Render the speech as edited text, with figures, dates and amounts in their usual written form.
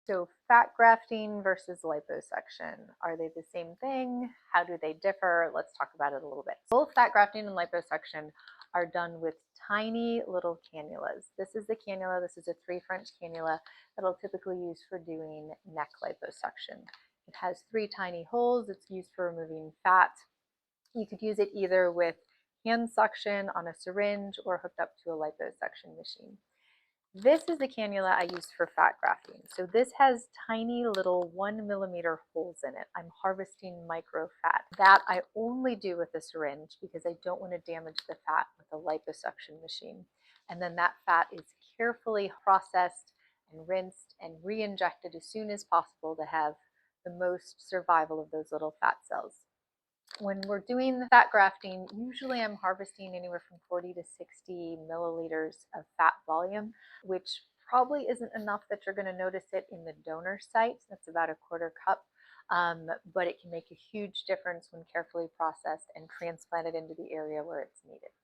So fat grafting versus liposuction, are they the same thing? How do they differ? Let's talk about it a little bit. Both fat grafting and liposuction are done with tiny little cannulas. This is the cannula. This is a 3 French cannula that I'll typically use for doing neck liposuction. It has 3 tiny holes. It's used for removing fat. You could use it either with hand suction on a syringe or hooked up to a liposuction machine. This is the cannula I use for fat grafting. So this has tiny little 1 millimeter holes in it. I'm harvesting micro fat. That I only do with a syringe because I don't want to damage the fat with a liposuction machine. And then that fat is carefully processed and rinsed and re-injected as soon as possible to have the most survival of those little fat cells. When we're doing the fat grafting, usually I'm harvesting anywhere from 40 to 60 milliliters of fat volume, which probably isn't enough that you're going to notice it in the donor site. That's about a quarter cup. But it can make a huge difference when carefully processed and transplanted into the area where it's needed.